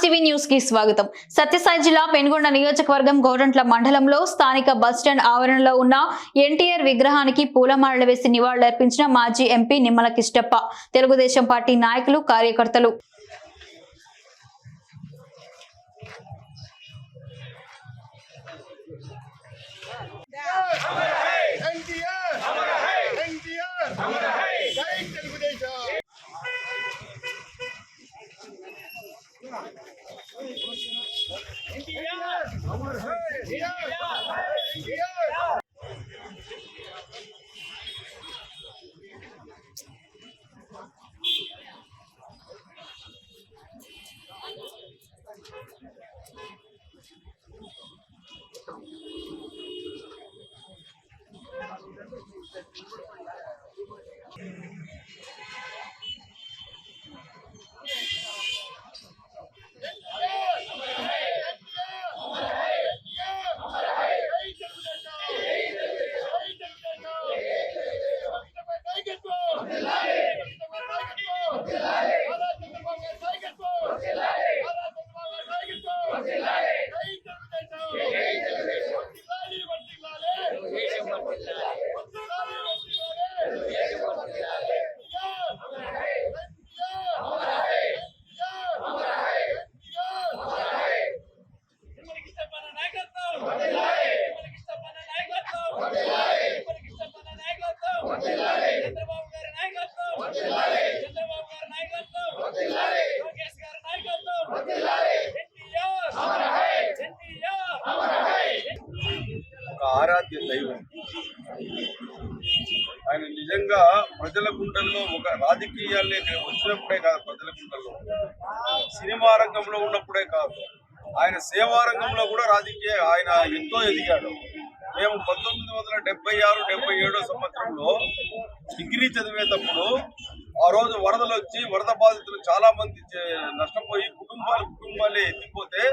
మాస్టీవీ news కి స్వాగతం. సత్యసాయి జిల్లా పెనుగొండ నియోజకవర్గం గోరంట్ల మండలంలో స్థానిక బస్టాండ్ ఆవరణలో ఉన్న ఎన్టీఆర్ విగ్రహానికి పూలమాలలు వేసి నివాళులర్పించిన మాజీ ఎంపీ నిమ్మల కిష్టప్ప, తెలుగుదేశం పార్టీ నాయకులు, కార్యకర్తలు. ఆరాధ్య దైవం ఆయన నిజంగా ప్రజల గుండెల్లో ఒక రాజకీయాల్ని వచ్చినప్పుడే కాదు, ప్రజల గుండెల్లో సినిమా రంగంలో ఉన్నప్పుడే కాదు, ఆయన సేవా రంగంలో కూడా ఆయన ఎంతో ఎదిగాడు. మేము 1976-77 సంవత్సరంలో డిగ్రీ చదివేటప్పుడు ఆ రోజు వరదలు వచ్చి వరద బాధితులు చాలా మంది నష్టపోయి కుటుంబాలే ఎత్తిపోతే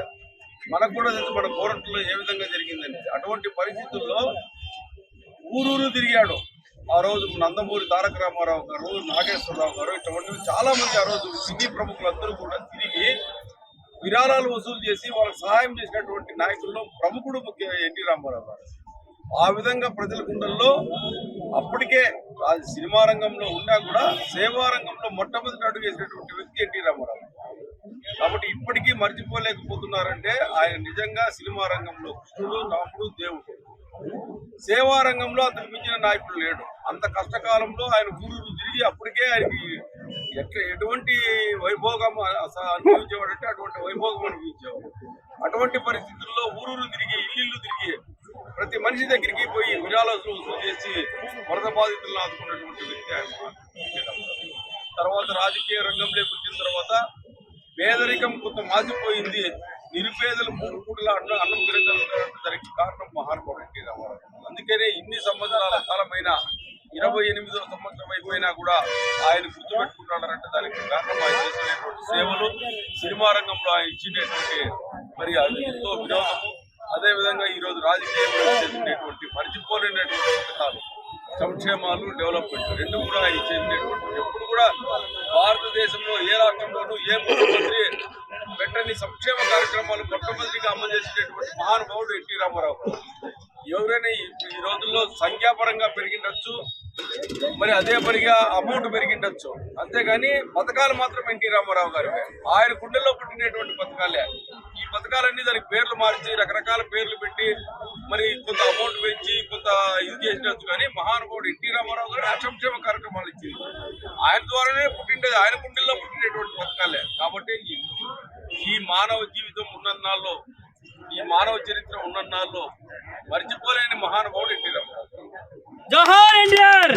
మనకు కూడా తెలుసు మన గోరంట్లలో ఏ విధంగా జరిగిందని. అటువంటి పరిస్థితుల్లో ఊరూరు తిరిగాడు. ఆ రోజు నందమూరి తారక రామారావు గారు, నాగేశ్వరరావు గారు, ఇటువంటి చాలా మంది ఆ రోజు సినీ ప్రముఖులందరూ కూడా తిరిగి విరాళాలు వసూలు చేసి వాళ్ళకి సహాయం చేసినటువంటి నాయకుల్లో ప్రముఖుడు ఎన్టీ రామారావు గారు. ఆ విధంగా ప్రజల గుండెల్లో అప్పటికే సినిమా రంగంలో ఉన్నా కూడా సేవా రంగంలో మొట్టమొదటి అడుగు వేసినటువంటి వ్యక్తి ఎన్టీ రామారావు. కాబట్టి ఇప్పటికీ మర్చిపోలేకపోతున్నారంటే ఆయన నిజంగా సినిమా రంగంలో కృష్ణుడు, రాముడు, దేవుడు. సేవా రంగంలో అంతకు మించిన నాయకుడు లేడు. అంత కష్టకాలంలో ఆయన ఊరూరు తిరిగి అప్పటికే ఆయనకి ఎటువంటి వైభోగం అనుభవించేవాడంటే అటువంటి వైభోగం అనుభవించేవాడు. అటువంటి పరిస్థితుల్లో ఊరూరు తిరిగి ఇల్లు తిరిగి ప్రతి మనిషి దగ్గరికి పోయి విరాళాలు వసూలు చేసి వరద బాధితులను ఆదుకున్నటువంటి వ్యక్తి ఆయన. తర్వాత రాజకీయ రంగంలోకి వచ్చిన తర్వాత పేదరికం కొంత మాసిపోయింది, నిరుపేదలు మూడు పూటల అన్నం తిరగలుగుతారంటే దానికి కారణం మహానుభావుడు ఎన్టీ రామారావు. అందుకనే ఇన్ని సంవత్సరాల కాలమైన 28వ సంవత్సరం అయిపోయినా కూడా ఆయన గుర్తుపెట్టుకుంటున్నారంటే దానికి కారణం ఆయన చేసినటువంటి సేవలు, సినిమా రంగంలో ఆయన ఇచ్చినటువంటి మరి అది ఎంతో వినోదము. అదేవిధంగా ఈరోజు రాజకీయంలో చేసినటువంటి మర్చిపోలేనటువంటి పథకాలు, సంక్షేమాలు, డెవలప్మెంట్ రెండు కూడా ఆయన చేసినటువంటి ఎప్పుడు కూడా భారతదేశంలో ఏ రాష్ట్రంలోనూ ఏ ముఖ్యమంత్రి పెట్టని సంక్షేమ కార్యక్రమాలు మొట్టమొదటిగా అమలు చేసినటువంటి మహానుభావుడు ఎన్టీ రామారావు. ఎవరైనా ఈ రోజుల్లో సంఖ్యాపరంగా పెరిగిండొచ్చు, మరి అదే పనిగా అమౌంట్ పెరిగిండొచ్చు, అంతేగాని పథకాలు మాత్రం ఎన్టీ రామారావు గారు ఆయన గుండెల్లో పుట్టినటువంటి పథకాలే. ఈ పథకాలన్నీ దానికి పేర్లు మార్చి రకరకాల పేర్లు పెట్టి మరి కొంత అమౌంట్ పెంచి కొంత ఇది చేసినచ్చు, కానీ మహానుభావుడు ఎన్టీ రామారావు గారు అసంక్షేమ కార్యక్రమాలు ఇచ్చింది ఆయన ద్వారానే పుట్టిండేది, ఆయన గుండెల్లో పుట్టినటువంటి పథకాలే. కాబట్టి ఈ మానవ జీవితం ఉన్నన్నాళ్ళు, ఈ మానవ చరిత్ర ఉన్నన్నాళ్ళు మర్చిపోలేని మహానుభావుడు ఎన్టీ రామారావు. జోహార్ ఎన్టీఆర్.